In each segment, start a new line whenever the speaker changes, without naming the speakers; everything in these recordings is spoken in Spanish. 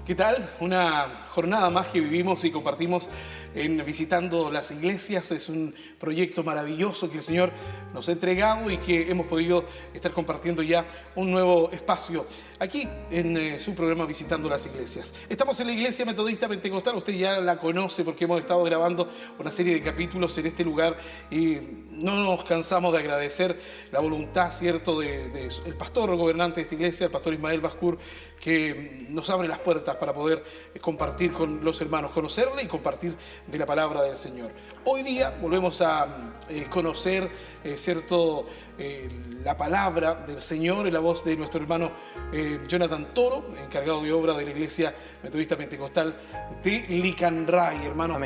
¿Qué tal? Una jornada más que vivimos y compartimos en Visitando las Iglesias. Es un proyecto maravilloso que el Señor nos ha entregado y que hemos podido estar compartiendo ya un nuevo espacio aquí en su programa Visitando las Iglesias. Estamos en la Iglesia Metodista Pentecostal, usted ya la conoce porque hemos estado grabando una serie de capítulos en este lugar y no nos cansamos de agradecer la voluntad, ¿cierto?, del pastor gobernante de esta iglesia, el pastor Ismael Bascur, que nos abre las puertas para poder compartir con los hermanos, conocerle y compartir de la palabra del Señor. Hoy día volvemos a conocer, ¿cierto?, la palabra del Señor en la voz de nuestro hermano Jonathan Toro, encargado de obra de la Iglesia Metodista Pentecostal de Licanray. Hermano,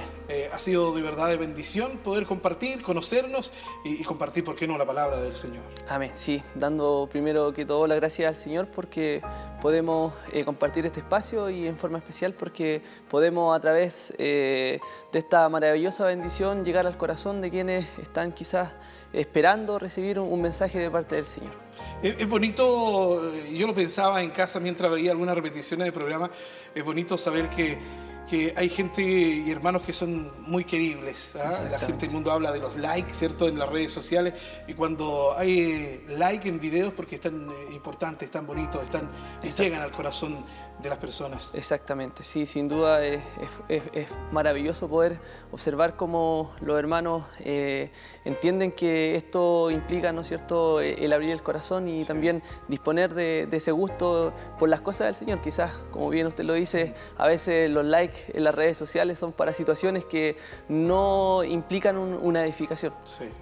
ha sido de verdad de bendición poder compartir, conocernos y compartir, ¿por qué no?, la palabra del Señor.
Amén, sí, dando primero que todo la gracia al Señor porque podemos compartir este espacio y en forma especial porque podemos a través de esta maravillosa bendición llegar al corazón de quienes están quizás esperando recibir un mensaje de parte del Señor.
Es bonito, yo lo pensaba en casa mientras veía algunas repeticiones del programa, es bonito saber que hay gente y hermanos que son muy queribles, ¿eh? La gente del mundo habla de los likes, ¿cierto?, en las redes sociales, y cuando hay like en videos porque están importantes, están bonitos, llegan al corazón de las personas.
Exactamente, sí, sin duda es maravilloso poder observar cómo los hermanos entienden que esto implica, ¿no es cierto?, el abrir el corazón y también disponer de ese gusto por las cosas del Señor. Quizás, como bien usted lo dice, a veces los likes en las redes sociales son para situaciones que no implican una edificación,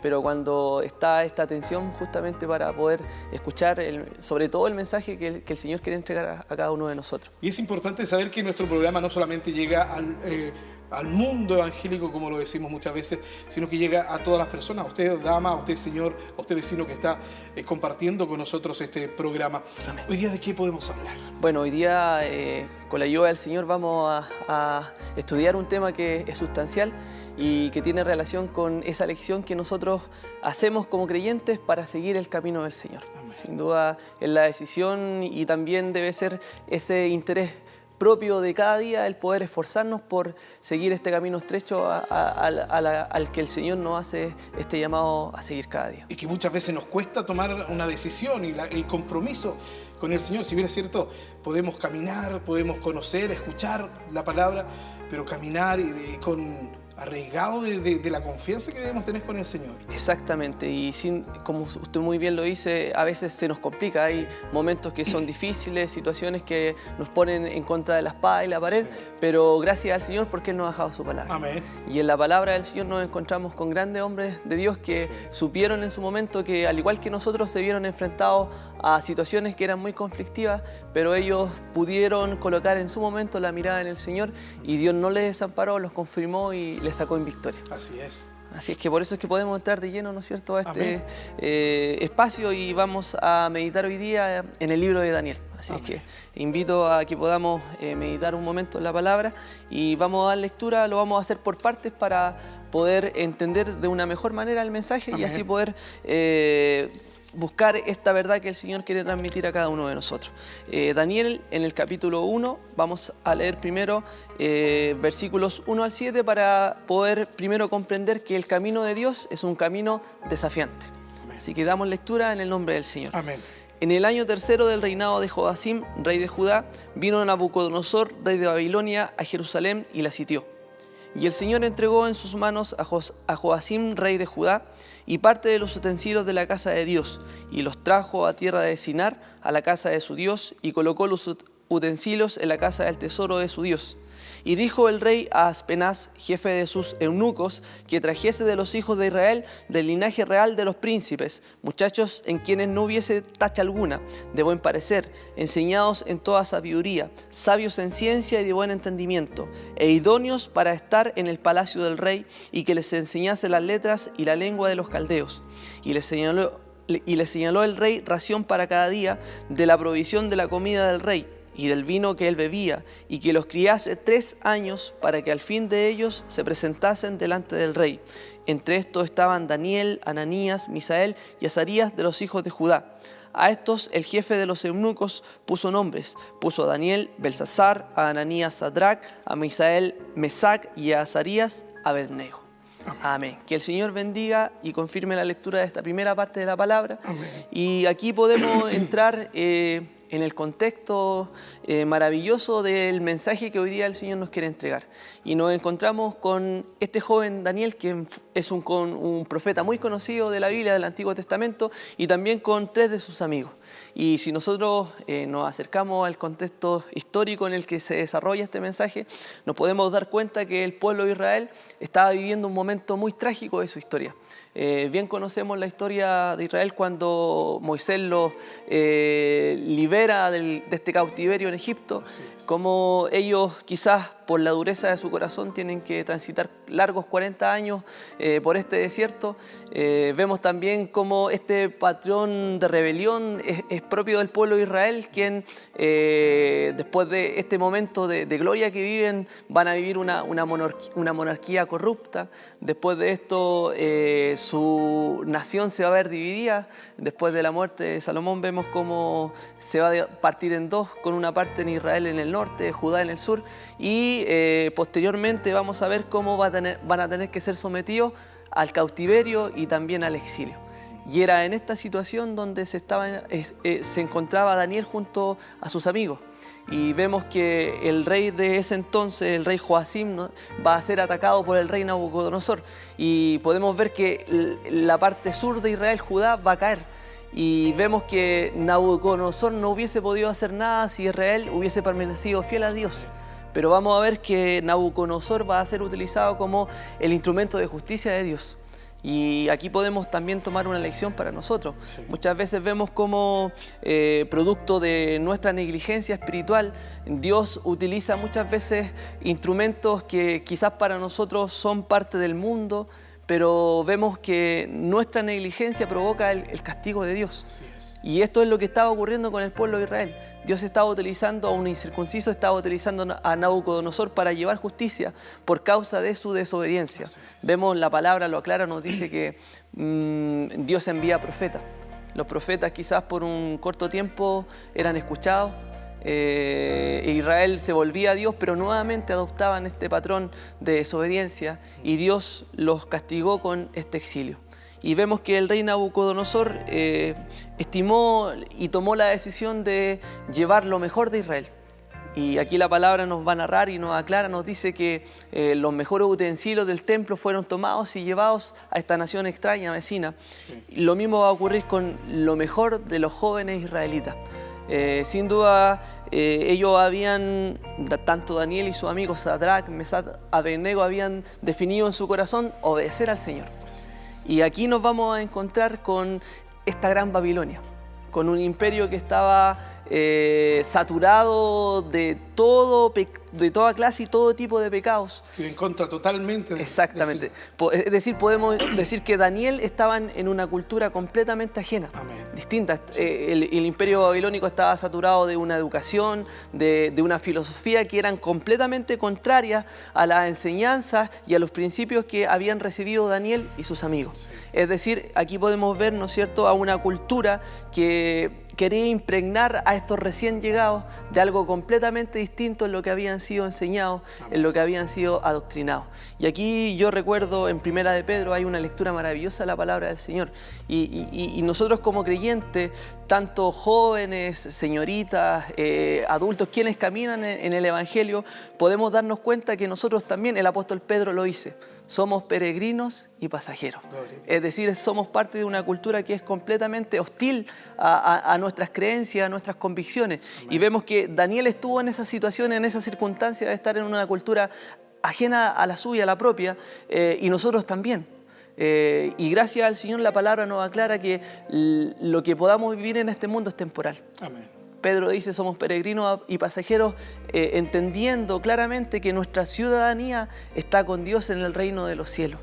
pero cuando está esta atención justamente para poder escuchar sobre todo el mensaje que el Señor quiere entregar a cada uno de nosotros.
Y es importante saber que nuestro programa no solamente llega al mundo evangélico, como lo decimos muchas veces, sino que llega a todas las personas, a usted dama, a usted señor, a usted vecino que está compartiendo con nosotros este programa. Amén. Hoy día, ¿de qué podemos hablar?
Bueno, hoy día con la ayuda del Señor vamos a estudiar un tema que es sustancial y que tiene relación con esa lección que nosotros hacemos como creyentes para seguir el camino del Señor. Amén. Sin duda es la decisión y también debe ser ese interés propio de cada día el poder esforzarnos por seguir este camino estrecho al que el Señor nos hace este llamado a seguir cada día.
Y que muchas veces nos cuesta tomar una decisión y el compromiso con el Señor. Si bien es cierto, podemos caminar, podemos conocer, escuchar la palabra, pero caminar arraigado de la confianza que debemos tener con el Señor.
Exactamente, y como usted muy bien lo dice, a veces se nos complica, hay momentos que son difíciles, situaciones que nos ponen en contra de la espada y la pared, pero gracias al Señor porque Él nos ha dejado su palabra.
Amén.
Y en la palabra del Señor nos encontramos con grandes hombres de Dios que supieron en su momento que, al igual que nosotros, se vieron enfrentados a situaciones que eran muy conflictivas, pero ellos pudieron colocar en su momento la mirada en el Señor y Dios no les desamparó, los confirmó y les sacó en victoria.
Así es.
Así es que por eso es que podemos entrar de lleno, ¿no es cierto?, a este espacio y vamos a meditar hoy día en el libro de Daniel. Así es que invito a que podamos meditar un momento en la palabra y vamos a dar lectura, lo vamos a hacer por partes para poder entender de una mejor manera el mensaje y así poder buscar esta verdad que el Señor quiere transmitir a cada uno de nosotros. Daniel, en el capítulo 1, vamos a leer primero versículos 1 al 7 para poder primero comprender que el camino de Dios es un camino desafiante. Amén. Así que damos lectura en el nombre del Señor.
Amén.
En el año tercero del reinado de Joacim, rey de Judá, vino Nabucodonosor, rey de Babilonia, a Jerusalén y la sitió. Y el Señor entregó en sus manos a Joacim, rey de Judá, y parte de los utensilios de la casa de Dios, y los trajo a tierra de Sinar, a la casa de su Dios, y colocó los utensilios en la casa del tesoro de su Dios. Y dijo el rey a Aspenaz, jefe de sus eunucos, que trajese de los hijos de Israel, del linaje real de los príncipes, muchachos en quienes no hubiese tacha alguna, de buen parecer, enseñados en toda sabiduría, sabios en ciencia y de buen entendimiento, e idóneos para estar en el palacio del rey, y que les enseñase las letras y la lengua de los caldeos. Y les señaló el rey ración para cada día de la provisión de la comida del rey y del vino que él bebía, y que los criase 3 años para que al fin de ellos se presentasen delante del rey. Entre estos estaban Daniel, Ananías, Misael y Azarías de los hijos de Judá. A estos el jefe de los eunucos puso nombres. Puso a Daniel, Belsasar, a Ananías, Sadrac, a Misael, Mesac y a Azarías, Abednego. Amén. Que el Señor bendiga y confirme la lectura de esta primera parte de la palabra.
Amén.
Y aquí podemos entrar en el contexto maravilloso del mensaje que hoy día el Señor nos quiere entregar. Y nos encontramos con este joven Daniel, que es un profeta muy conocido de la Biblia, del Antiguo Testamento, y también con 3 de sus amigos. Y si nosotros nos acercamos al contexto histórico en el que se desarrolla este mensaje, nos podemos dar cuenta que el pueblo de Israel estaba viviendo un momento muy trágico de su historia. Bien conocemos la historia de Israel cuando Moisés los libera de este cautiverio en Egipto, como ellos quizás por la dureza de su corazón tienen que transitar largos 40 años por este desierto. Vemos también cómo este patrón de rebelión es propio del pueblo de Israel, quien después de este momento de gloria que viven, van a vivir una monarquía corrupta. Después de esto, su nación se va a ver dividida. Después de la muerte de Salomón vemos cómo se va a partir en 2, con una parte en Israel en el norte, Judá en el sur, y posteriormente vamos a ver cómo van a tener que ser sometidos al cautiverio y también al exilio. Y era en esta situación donde se encontraba Daniel junto a sus amigos. Y vemos que el rey de ese entonces, el rey Joacim, ¿no?, va a ser atacado por el rey Nabucodonosor. Y podemos ver que la parte sur de Israel, Judá, va a caer. Y vemos que Nabucodonosor no hubiese podido hacer nada si Israel hubiese permanecido fiel a Dios. Pero vamos a ver que Nabucodonosor va a ser utilizado como el instrumento de justicia de Dios. Y aquí podemos también tomar una lección para nosotros. Sí. Muchas veces vemos como producto de nuestra negligencia espiritual, Dios utiliza muchas veces instrumentos que quizás para nosotros son parte del mundo, pero vemos que nuestra negligencia provoca el castigo de Dios.
Así es.
Y esto es lo que estaba ocurriendo con el pueblo de Israel. Dios estaba utilizando a un incircunciso, estaba utilizando a Nabucodonosor para llevar justicia por causa de su desobediencia. Vemos la palabra, lo aclara, nos dice que Dios envía profetas. Los profetas quizás por un corto tiempo eran escuchados. Israel se volvía a Dios, pero nuevamente adoptaban este patrón de desobediencia y Dios los castigó con este exilio. Y vemos que el rey Nabucodonosor estimó y tomó la decisión de llevar lo mejor de Israel. Y aquí la palabra nos va a narrar y nos aclara, nos dice que los mejores utensilios del templo fueron tomados y llevados a esta nación extraña, vecina. Sí. Lo mismo va a ocurrir con lo mejor de los jóvenes israelitas. Sin duda, ellos habían, tanto Daniel y sus amigos Sadrac, Mesac, Abednego, habían definido en su corazón obedecer al Señor. Y aquí nos vamos a encontrar con esta gran Babilonia, con un imperio que estaba saturado de toda clase y todo tipo de pecados.
Y en contra totalmente.
Exactamente. Es decir, podemos decir que Daniel estaba en una cultura completamente ajena.
Amén.
Distinta. Sí. El imperio babilónico estaba saturado de una educación, de una filosofía que eran completamente contrarias a las enseñanzas y a los principios que habían recibido Daniel y sus amigos. Sí. Es decir, aquí podemos ver, ¿no es cierto?, a una cultura que quería impregnar a estos recién llegados de algo completamente distinto en lo que habían sido enseñados, en lo que habían sido adoctrinados. Y aquí yo recuerdo en Primera de Pedro hay una lectura maravillosa de la palabra del Señor. Y nosotros como creyentes, tanto jóvenes, señoritas, adultos, quienes caminan en el Evangelio, podemos darnos cuenta que nosotros también, el apóstol Pedro lo dice, somos peregrinos y pasajeros. Es decir, somos parte de una cultura que es completamente hostil a nuestras creencias, a nuestras convicciones. Amén. Y vemos que Daniel estuvo en esa situación, en esa circunstancia de estar en una cultura ajena a la suya, a la propia, y nosotros también. Y gracias al Señor la palabra nos aclara que lo que podamos vivir en este mundo es temporal.
Amén.
Pedro dice, somos peregrinos y pasajeros, entendiendo claramente que nuestra ciudadanía está con Dios en el reino de los cielos.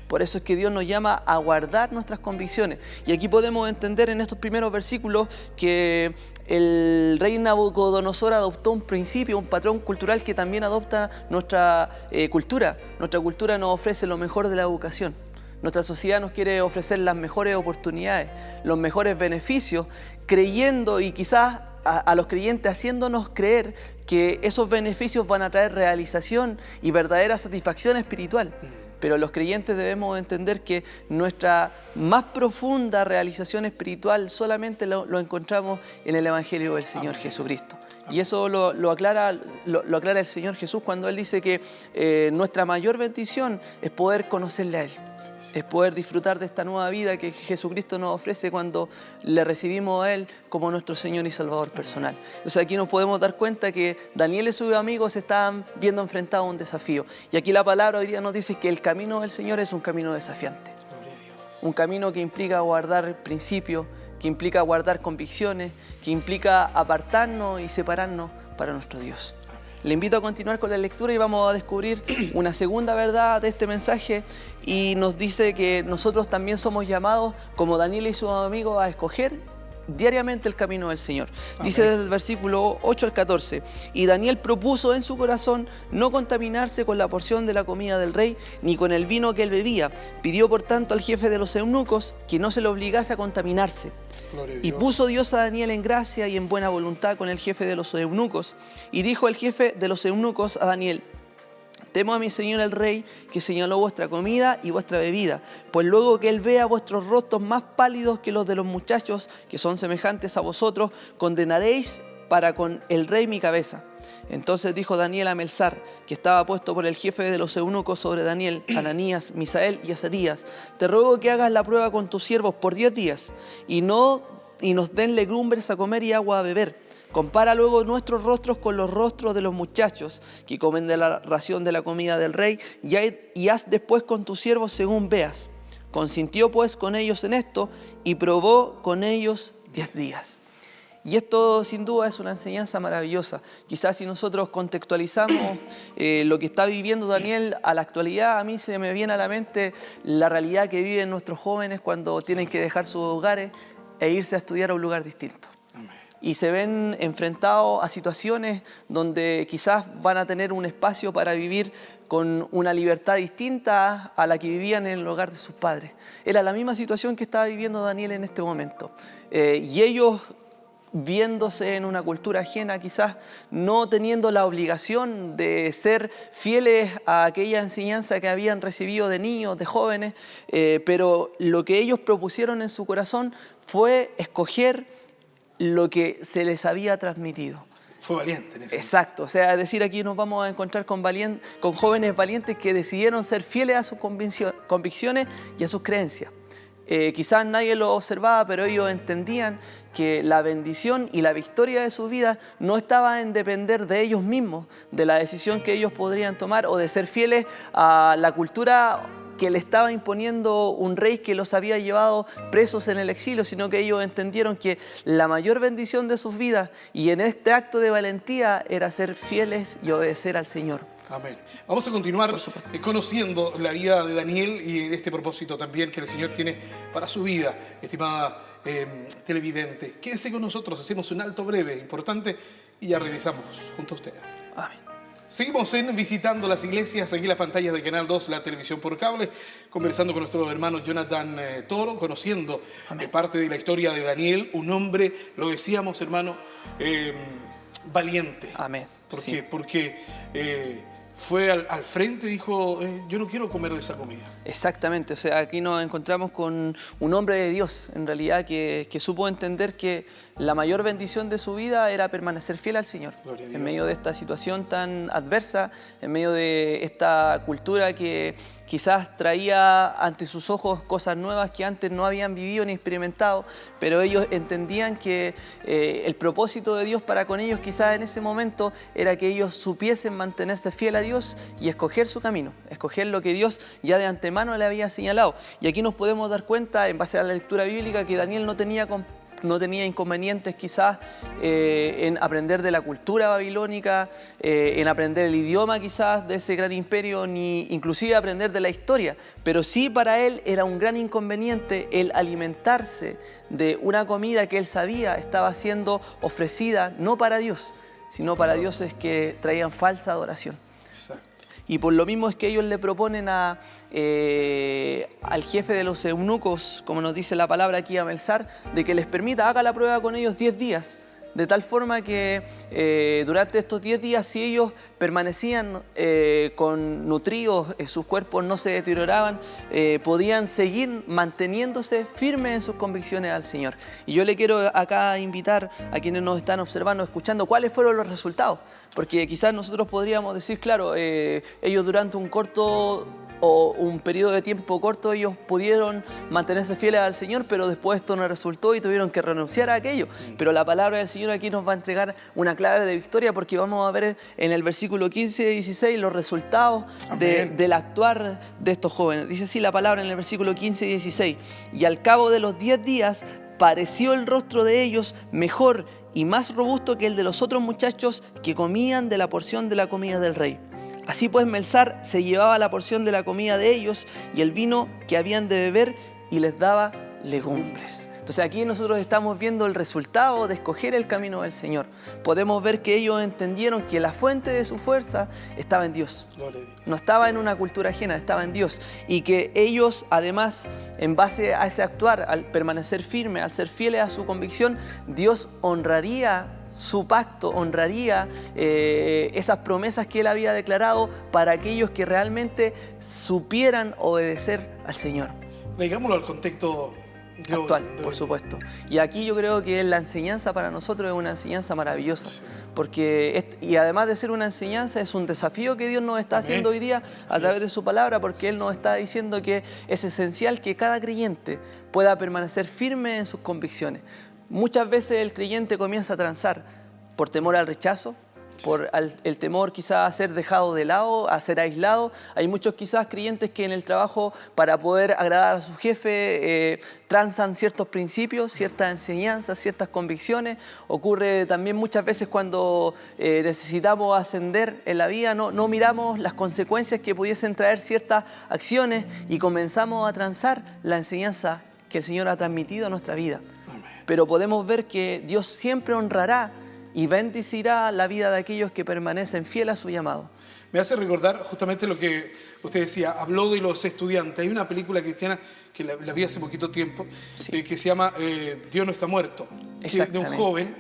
Por eso es que Dios nos llama a guardar nuestras convicciones. Y aquí podemos entender en estos primeros versículos que el rey Nabucodonosor adoptó un principio, un patrón cultural que también adopta nuestra cultura. Nuestra cultura nos ofrece lo mejor de la educación. Nuestra sociedad nos quiere ofrecer las mejores oportunidades, los mejores beneficios, creyendo y quizás a los creyentes haciéndonos creer que esos beneficios van a traer realización y verdadera satisfacción espiritual. Pero los creyentes debemos entender que nuestra más profunda realización espiritual solamente lo encontramos en el Evangelio del Señor Jesucristo. Y eso lo aclara el Señor Jesús cuando Él dice que nuestra mayor bendición es poder conocerle a Él. Es poder disfrutar de esta nueva vida que Jesucristo nos ofrece cuando le recibimos a Él como nuestro Señor y Salvador personal. Entonces aquí nos podemos dar cuenta que Daniel y sus amigos se estaban viendo enfrentados a un desafío. Y aquí la palabra hoy día nos dice que el camino del Señor es un camino desafiante. Un camino que implica guardar principios, que implica guardar convicciones, que implica apartarnos y separarnos para nuestro Dios. Le invito a continuar con la lectura y vamos a descubrir una segunda verdad de este mensaje y nos dice que nosotros también somos llamados, como Daniel y sus amigos, a escoger diariamente el camino del Señor. Dice desde el versículo 8 al 14, y Daniel propuso en su corazón no contaminarse con la porción de la comida del rey, ni con el vino que él bebía. Pidió por tanto al jefe de los eunucos que no se le obligase a contaminarse. Y puso Dios a Daniel en gracia y en buena voluntad con el jefe de los eunucos. Y dijo el jefe de los eunucos a Daniel: temo a mi señor el rey, que señaló vuestra comida y vuestra bebida, pues luego que él vea vuestros rostros más pálidos que los de los muchachos, que son semejantes a vosotros, condenaréis para con el rey mi cabeza. Entonces dijo Daniel a Melzar, que estaba puesto por el jefe de los eunucos sobre Daniel, Ananías, Misael y Azarías: te ruego que hagas la prueba con tus siervos por 10 días, y nos den legumbres a comer y agua a beber. Compara luego nuestros rostros con los rostros de los muchachos que comen de la ración de la comida del rey, y haz después con tus siervos según veas. Consintió pues con ellos en esto y probó con ellos 10 días. Y esto sin duda es una enseñanza maravillosa. Quizás si nosotros contextualizamos lo que está viviendo Daniel a la actualidad, a mí se me viene a la mente la realidad que viven nuestros jóvenes cuando tienen que dejar sus hogares e irse a estudiar a un lugar distinto. Y se ven enfrentados a situaciones donde quizás van a tener un espacio para vivir con una libertad distinta a la que vivían en el hogar de sus padres. Era la misma situación que estaba viviendo Daniel en este momento. Y ellos, viéndose en una cultura ajena, quizás no teniendo la obligación de ser fieles a aquella enseñanza que habían recibido de niños, de jóvenes, pero lo que ellos propusieron en su corazón fue escoger lo que se les había transmitido.
Fue valiente en ese
Exacto, o sea, es decir, aquí nos vamos a encontrar con jóvenes valientes que decidieron ser fieles a sus convicciones y a sus creencias. Quizás nadie lo observaba, pero ellos entendían que la bendición y la victoria de su vida no estaba en depender de ellos mismos, de la decisión que ellos podrían tomar o de ser fieles a la cultura que le estaba imponiendo un rey que los había llevado presos en el exilio, sino que ellos entendieron que la mayor bendición de sus vidas y en este acto de valentía era ser fieles y obedecer al Señor.
Amén. Vamos a continuar conociendo la vida de Daniel y este propósito también que el Señor tiene para su vida, estimada televidente. Quédese con nosotros, hacemos un alto breve, importante, y ya regresamos junto a usted.
Amén.
Seguimos visitando las iglesias, aquí en las pantallas de Canal 2, la televisión por cable, conversando con nuestro hermano Jonathan Toro, conociendo parte de la historia de Daniel, un hombre, lo decíamos hermano, valiente.
Amén.
Porque fue al frente y dijo, yo no quiero comer de esa comida.
Exactamente, o sea, aquí nos encontramos con un hombre de Dios, en realidad, que supo entender que la mayor bendición de su vida era permanecer fiel al Señor. En medio de esta situación tan adversa, en medio de esta cultura que quizás traía ante sus ojos cosas nuevas que antes no habían vivido ni experimentado, pero ellos entendían que el propósito de Dios para con ellos quizás en ese momento era que ellos supiesen mantenerse fiel a Dios y escoger su camino, escoger lo que Dios ya de antemano le había señalado. Y aquí nos podemos dar cuenta, en base a la lectura bíblica, que Daniel no tenía inconvenientes quizás en aprender de la cultura babilónica, en aprender el idioma quizás de ese gran imperio, ni inclusive aprender de la historia. Pero sí para él era un gran inconveniente el alimentarse de una comida que él sabía estaba siendo ofrecida no para Dios, sino para dioses que traían falsa adoración.
Exacto.
Y por lo mismo es que ellos le proponen a al jefe de los eunucos, como nos dice la palabra aquí a Melsar, de que les permita, haga la prueba con ellos 10 días. De tal forma que durante estos 10 días, si ellos permanecían con nutridos, sus cuerpos no se deterioraban, podían seguir manteniéndose firmes en sus convicciones al Señor. Y yo le quiero acá invitar a quienes nos están observando, escuchando, cuáles fueron los resultados. Porque quizás nosotros podríamos decir, claro, ellos durante un corto o un periodo de tiempo corto ellos pudieron mantenerse fieles al Señor, pero después esto no resultó y tuvieron que renunciar a aquello. Pero la palabra del Señor aquí nos va a entregar una clave de victoria, porque vamos a ver en el versículo 15 y 16 los resultados del actuar de estos jóvenes. Dice así la palabra en el versículo 15 y 16: y al cabo de los 10 días pareció el rostro de ellos mejor y más robusto que el de los otros muchachos que comían de la porción de la comida del rey. Así pues, Melsar se llevaba la porción de la comida de ellos y el vino que habían de beber y les daba legumbres. Entonces aquí nosotros estamos viendo el resultado de escoger el camino del Señor. Podemos ver que ellos entendieron que la fuente de su fuerza estaba en Dios. No estaba en una cultura ajena, estaba en Dios. Y que ellos, además, en base a ese actuar, al permanecer firmes, al ser fieles a su convicción, Dios honraría su pacto, honraría esas promesas que Él había declarado para aquellos que realmente supieran obedecer al Señor.
Traigámoslo al contexto
actual, por supuesto. Y aquí yo creo que la enseñanza para nosotros es una enseñanza maravillosa. Sí. Porque, y además de ser una enseñanza, es un desafío que Dios nos está haciendo hoy día a través de su palabra, porque Él nos está diciendo que es esencial que cada creyente pueda permanecer firme en sus convicciones. Muchas veces el creyente comienza a transar por temor al rechazo, por el temor quizás a ser dejado de lado, a ser aislado. Hay muchos quizás creyentes que en el trabajo, para poder agradar a su jefe, transan ciertos principios, ciertas enseñanzas, ciertas convicciones. Ocurre también muchas veces cuando necesitamos ascender en la vida, no miramos las consecuencias que pudiesen traer ciertas acciones y comenzamos a transar la enseñanza que el Señor ha transmitido a nuestra vida. Pero podemos ver que Dios siempre honrará y bendecirá la vida de aquellos que permanecen fieles a su llamado.
Me hace recordar justamente lo que usted decía, habló de los estudiantes. Hay una película cristiana que la vi hace poquito tiempo, que se llama Dios no está muerto, de un joven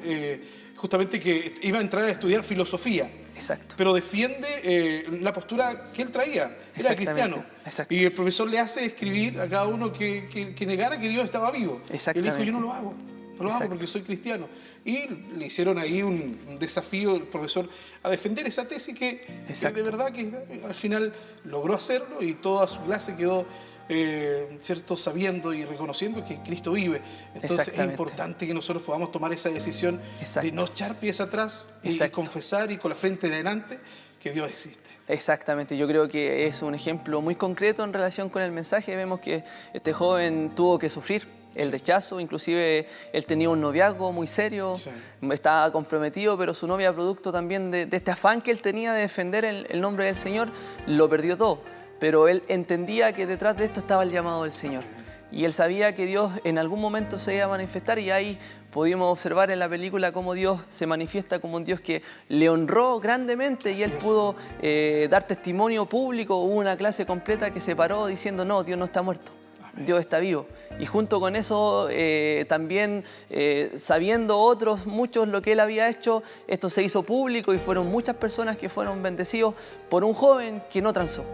justamente que iba a entrar a estudiar filosofía.
Exacto.
Pero defiende la postura que él traía, era cristiano.
Exacto.
Y el profesor le hace escribir a cada uno que negara que Dios estaba vivo. Y él dijo, yo no lo hago. No lo hago porque soy cristiano. Y le hicieron ahí un desafío el profesor a defender esa tesis que de verdad que al final logró hacerlo y toda su clase quedó ¿cierto? Sabiendo y reconociendo que Cristo vive. Entonces es importante que nosotros podamos tomar esa decisión de no echar pies atrás y confesar y con la frente de adelante que Dios existe.
Exactamente, yo creo que es un ejemplo muy concreto en relación con el mensaje. Vemos que este joven tuvo que sufrir el rechazo, inclusive él tenía un noviazgo muy serio, estaba comprometido, pero su novia, producto también de este afán que él tenía de defender el nombre del Señor, lo perdió todo. Pero él entendía que detrás de esto estaba el llamado del Señor. Y él sabía que Dios en algún momento se iba a manifestar, y ahí pudimos observar en la película cómo Dios se manifiesta como un Dios que le honró grandemente y él pudo dar testimonio público. Hubo una clase completa que se paró diciendo, no, Dios no está muerto, Dios está vivo. Y junto con eso, también sabiendo otros, muchos lo que él había hecho, esto se hizo público y fueron muchas personas que fueron bendecidos por un joven que no transó,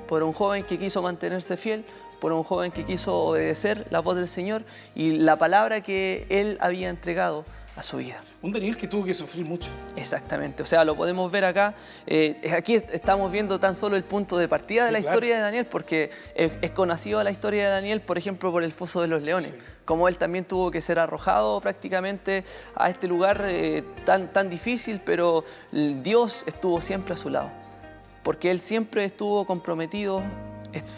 por un joven que quiso mantenerse fiel, por un joven que quiso obedecer la voz del Señor y la palabra que Él había entregado a su vida.
Un Daniel que tuvo que sufrir mucho.
Exactamente, o sea, lo podemos ver acá. Aquí estamos viendo tan solo el punto de partida de la historia de Daniel, porque es conocido la historia de Daniel, por ejemplo, por el foso de los leones. Como él también tuvo que ser arrojado prácticamente a este lugar tan difícil, pero Dios estuvo siempre a su lado, porque él siempre estuvo comprometido,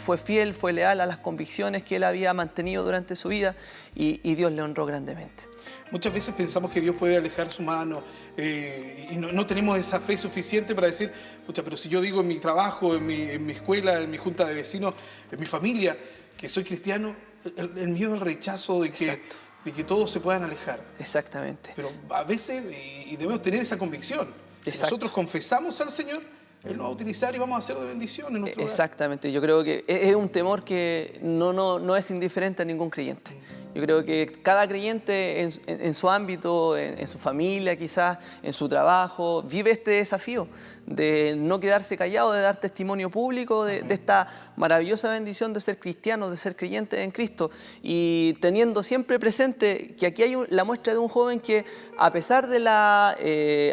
fue fiel, fue leal a las convicciones que él había mantenido durante su vida y Dios le honró grandemente.
Muchas veces pensamos que Dios puede alejar su mano y no tenemos esa fe suficiente para decir, pucha, pero si yo digo en mi trabajo, en mi escuela, en mi junta de vecinos, en mi familia, que soy cristiano, el miedo al rechazo de que todos se puedan alejar.
Exactamente.
Pero a veces, y debemos tener esa convicción, si nosotros confesamos al Señor, Él nos va a utilizar y vamos a ser de bendición en nuestro hogar.
Exactamente, yo creo que es un temor que no es indiferente a ningún creyente. Yo creo que cada creyente en su ámbito, en su familia quizás, en su trabajo, vive este desafío de no quedarse callado, de dar testimonio público de esta maravillosa bendición de ser cristianos, de ser creyentes en Cristo, y teniendo siempre presente que aquí hay la muestra de un joven que, a pesar de la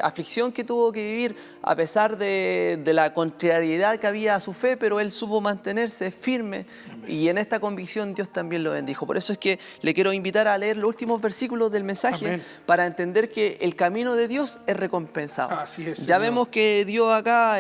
aflicción que tuvo que vivir, a pesar de la contrariedad que había a su fe, pero él supo mantenerse firme. Amén. Y en esta convicción Dios también lo bendijo. Por eso es que le quiero invitar a leer los últimos versículos del mensaje. Amén. Para entender que el camino de Dios es recompensado.
Así es,
ya vemos que Dios acá,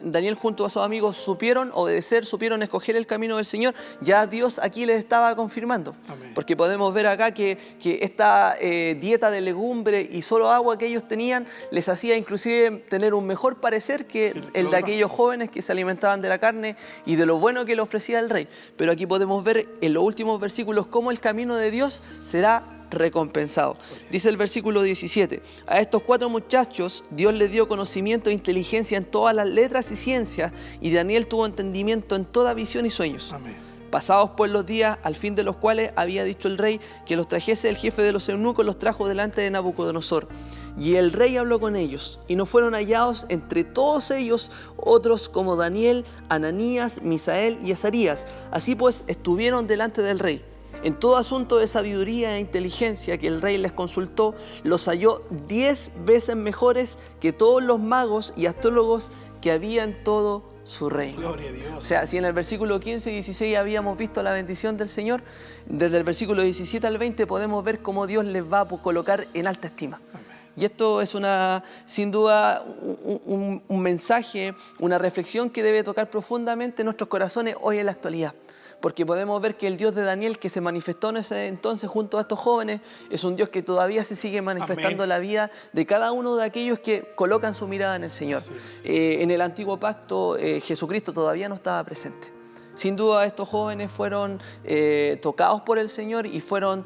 Daniel junto a sus amigos supieron obedecer, supieron escoger el camino del Señor. Ya Dios aquí les estaba confirmando. Amén. Porque podemos ver acá que esta dieta de legumbre y solo agua que ellos tenían les hacía inclusive tener un mejor parecer que el de aquellos jóvenes que se alimentaban de la carne y de lo bueno que le ofrecía el rey. Pero aquí podemos ver en los últimos versículos cómo el camino de Dios será recompensado. Dice el versículo 17: a estos 4 muchachos Dios les dio conocimiento e inteligencia en todas las letras y ciencias, y Daniel tuvo entendimiento en toda visión y sueños. Amén. Pasados pues los días, al fin de los cuales había dicho el rey que los trajese, el jefe de los eunucos los trajo delante de Nabucodonosor. Y el rey habló con ellos, y no fueron hallados entre todos ellos otros como Daniel, Ananías, Misael y Azarías. Así pues estuvieron delante del rey. En todo asunto de sabiduría e inteligencia que el rey les consultó, los halló 10 veces mejores que todos los magos y astrólogos que había en todo su reino.
Gloria a Dios.
O sea, si en el versículo 15 y 16 habíamos visto la bendición del Señor, desde el versículo 17 al 20 podemos ver cómo Dios les va a colocar en alta estima. Amén. Y esto es sin duda un mensaje, una reflexión que debe tocar profundamente nuestros corazones hoy en la actualidad. Porque podemos ver que el Dios de Daniel, que se manifestó en ese entonces junto a estos jóvenes, es un Dios que todavía se sigue manifestando en la vida de cada uno de aquellos que colocan su mirada en el Señor. En el antiguo pacto, Jesucristo todavía no estaba presente. Sin duda estos jóvenes fueron tocados por el Señor y fueron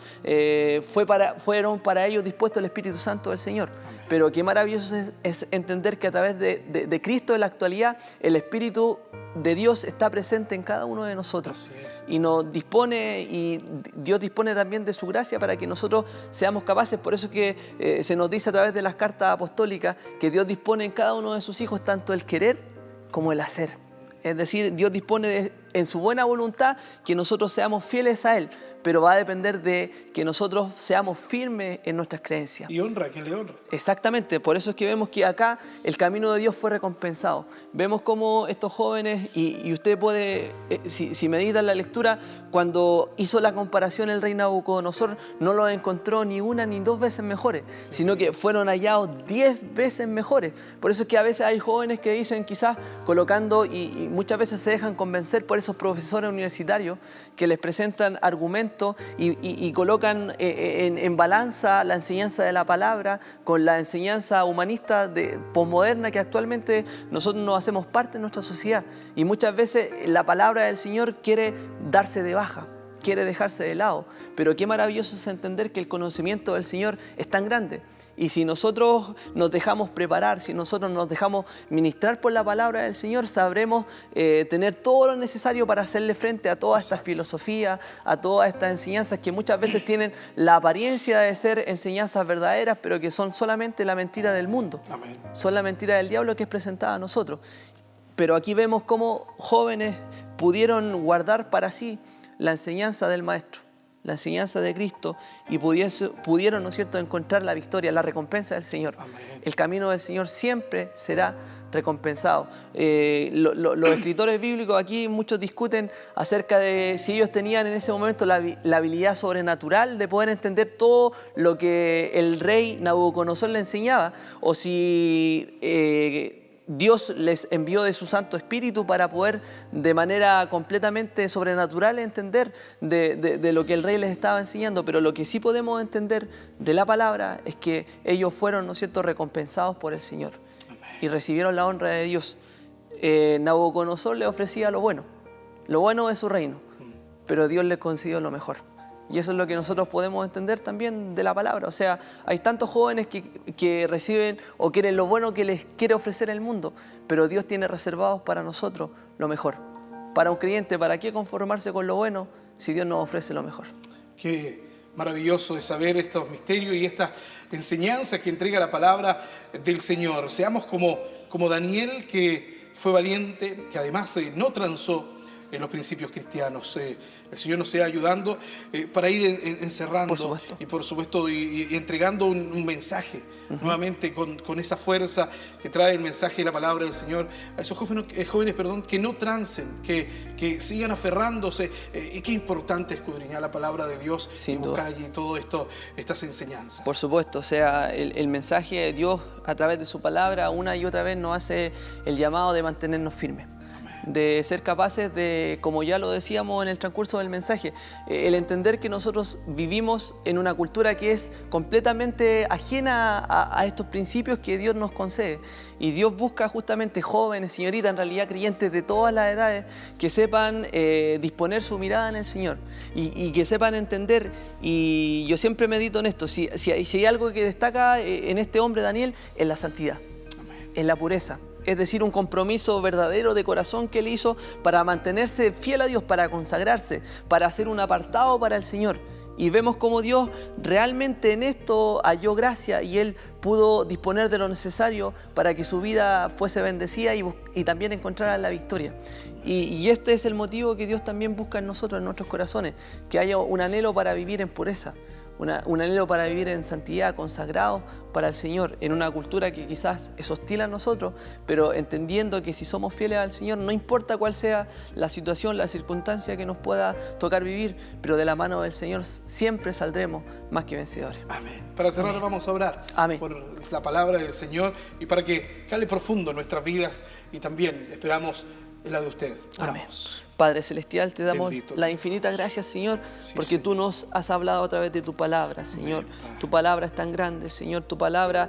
para ellos dispuesto el Espíritu Santo del Señor. Amén. Pero qué maravilloso es entender que a través de Cristo en la actualidad el Espíritu de Dios está presente en cada uno de nosotros. Y nos dispone, y Dios dispone también de su gracia para que nosotros seamos capaces. Por eso es que se nos dice a través de las cartas apostólicas que Dios dispone en cada uno de sus hijos tanto el querer como el hacer. Es decir, Dios dispone en su buena voluntad que nosotros seamos fieles a Él, pero va a depender de que nosotros seamos firmes en nuestras creencias.
Y honra, que le honra.
Exactamente, por eso es que vemos que acá el camino de Dios fue recompensado. Vemos cómo estos jóvenes, y usted puede, si medita en la lectura, cuando hizo la comparación el rey Nabucodonosor, no los encontró ni una ni 2 veces mejores, sino que fueron hallados 10 veces mejores. Por eso es que a veces hay jóvenes que dicen, quizás colocando, y muchas veces se dejan convencer por esos profesores universitarios que les presentan argumentos y colocan en balanza la enseñanza de la palabra con la enseñanza humanista posmoderna que actualmente nosotros nos hacemos parte de nuestra sociedad. Y muchas veces la palabra del Señor quiere darse de baja, quiere dejarse de lado. Pero qué maravilloso es entender que el conocimiento del Señor es tan grande. Y si nosotros nos dejamos preparar, si nosotros nos dejamos ministrar por la palabra del Señor, sabremos tener todo lo necesario para hacerle frente a todas estas filosofías, a todas estas enseñanzas que muchas veces tienen la apariencia de ser enseñanzas verdaderas, pero que son solamente la mentira del mundo. Amén. Son la mentira del diablo que es presentada a nosotros. Pero aquí vemos cómo jóvenes pudieron guardar para sí la enseñanza del Maestro, la enseñanza de Cristo, y pudieron, ¿no es cierto?, encontrar la victoria, la recompensa del Señor. Amén. El camino del Señor siempre será recompensado. Los escritores bíblicos aquí, muchos discuten acerca de si ellos tenían en ese momento la habilidad sobrenatural de poder entender todo lo que el rey Nabucodonosor le enseñaba, o si Dios les envió de su Santo Espíritu para poder de manera completamente sobrenatural entender de lo que el rey les estaba enseñando. Pero lo que sí podemos entender de la palabra es que ellos fueron, ¿no es cierto?, recompensados por el Señor. Amén. Y recibieron la honra de Dios. Nabucodonosor le ofrecía lo bueno de su reino, pero Dios les concedió lo mejor. Y eso es lo que nosotros podemos entender también de la palabra. O sea, hay tantos jóvenes que reciben o quieren lo bueno que les quiere ofrecer el mundo, pero Dios tiene reservados para nosotros lo mejor. Para un creyente, ¿para qué conformarse con lo bueno si Dios nos ofrece lo mejor?
Qué maravilloso es saber estos misterios y esta enseñanza que entrega la palabra del Señor. Seamos como Daniel, que fue valiente, que además no transó en los principios cristianos. El Señor nos sea ayudando para ir encerrando y por supuesto y entregando un mensaje nuevamente con esa fuerza que trae el mensaje de la palabra del Señor a esos jóvenes que no transen, que sigan aferrándose. Y qué importante escudriñar la palabra de Dios y buscar allí todo esto, estas enseñanzas.
Por supuesto, o sea, el mensaje de Dios a través de su palabra una y otra vez nos hace el llamado de mantenernos firmes, de ser capaces de, como ya lo decíamos en el transcurso del mensaje, el entender que nosotros vivimos en una cultura que es completamente ajena a estos principios que Dios nos concede. Y Dios busca justamente jóvenes, señoritas, en realidad creyentes de todas las edades, que sepan disponer su mirada en el Señor y que sepan entender. Y yo siempre medito en esto, si hay algo que destaca en este hombre Daniel, es la santidad, es la pureza. Es decir, un compromiso verdadero de corazón que él hizo para mantenerse fiel a Dios, para consagrarse, para hacer un apartado para el Señor. Y vemos cómo Dios realmente en esto halló gracia y él pudo disponer de lo necesario para que su vida fuese bendecida y también encontrara la victoria. Y este es el motivo que Dios también busca en nosotros, en nuestros corazones, que haya un anhelo para vivir en pureza. Un anhelo para vivir en santidad, consagrado para el Señor, en una cultura que quizás es hostil a nosotros, pero entendiendo que si somos fieles al Señor, no importa cuál sea la situación, la circunstancia que nos pueda tocar vivir, pero de la mano del Señor siempre saldremos más que vencedores.
Amén. Para cerrar vamos a orar por la palabra del Señor y para que cale profundo en nuestras vidas y también esperamos en la de usted. Oramos.
Padre Celestial, te damos
Bendito
la
Dios.
infinita gracias, Señor,
Sí,
porque
Señor.
tú nos has hablado a través de tu palabra, Señor.
Padre.
Tu palabra es tan grande, Señor. Tu palabra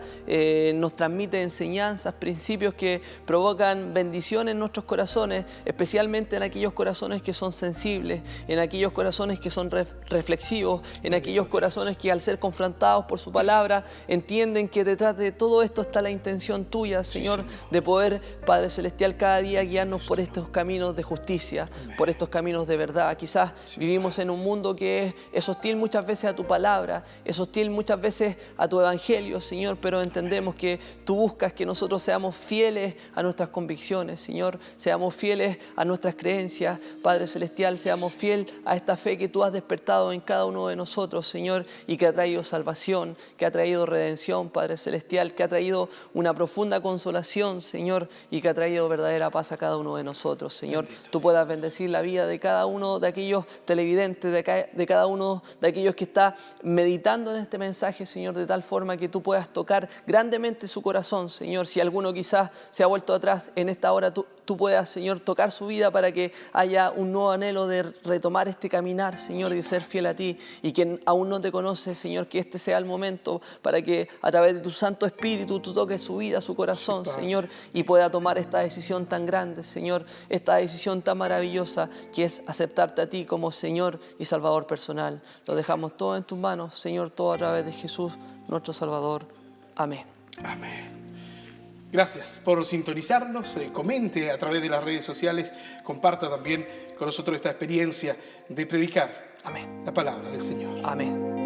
nos transmite enseñanzas, principios que provocan bendición en nuestros corazones, especialmente en aquellos corazones que son sensibles, en aquellos corazones que son reflexivos, en aquellos corazones que al ser confrontados por su palabra entienden que detrás de todo esto está la intención tuya, Señor, de poder, Padre Celestial, cada día guiarnos por estos caminos de justicia, por estos caminos de verdad. Quizás vivimos en un mundo que es hostil muchas veces a tu palabra, es hostil muchas veces a tu evangelio, Señor, pero entendemos que tú buscas que nosotros seamos fieles a nuestras convicciones, Señor, seamos fieles a nuestras creencias, Padre Celestial, seamos fieles a esta fe que tú has despertado en cada uno de nosotros, Señor, y que ha traído salvación, que ha traído redención, Padre Celestial, que ha traído una profunda consolación, Señor, y que ha traído verdadera paz a cada uno de nosotros, Señor. Tú puedas bendecir la vida de cada uno de aquellos televidentes, de cada uno de aquellos que está meditando en este mensaje, Señor, de tal forma que tú puedas tocar grandemente su corazón, Señor. Si alguno quizás se ha vuelto atrás en esta hora, tú puedas, Señor, tocar su vida para que haya un nuevo anhelo de retomar este caminar, Señor, y de ser fiel a ti. Y quien aún no te conoce, Señor, que este sea el momento para que a través de tu Santo Espíritu tú toques su vida, su corazón, Señor, y pueda tomar esta decisión tan grande, Señor, esta decisión tan maravillosa que es aceptarte a ti como Señor y Salvador personal. Lo dejamos todo en tus manos, Señor, todo a través de Jesús, nuestro Salvador. Amén.
Amén. Gracias por sintonizarnos. Comente a través de las redes sociales. Comparta también con nosotros esta experiencia de predicar
Amén.
la palabra del Señor.
Amén.